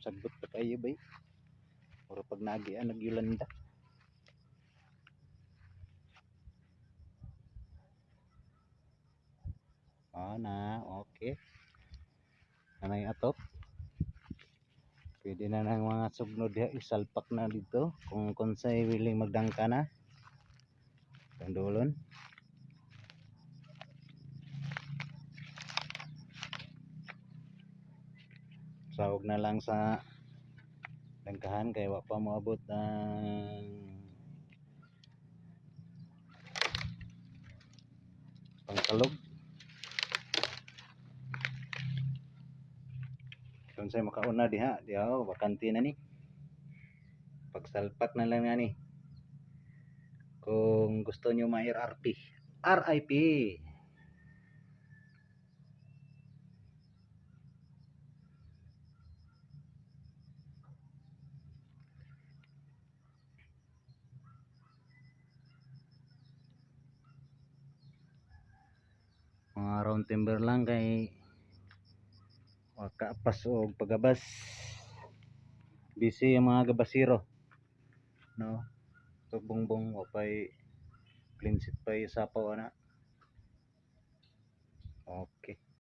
sagot pa kayo bay. Puro pag nagian nagyulanda. Na, okay. Anay atop. Pwede na ng mga sugnod diha isalpak na dito kung konsay willing magdangka na. Tandulon. Sawag na lang sa dangkahan kay wa pa moabot ng pangkalog. Kung sa'yo makauna diha, bakante na ni. Pagsalpak na lang nga ni. Kung gusto nyo ma-RRP. RIP. Mga round timber lang kay wakapas o pagabas. Busy yung mga gabasiro. No? So bongbong wapay clean sheet pa isapaw na. Okay.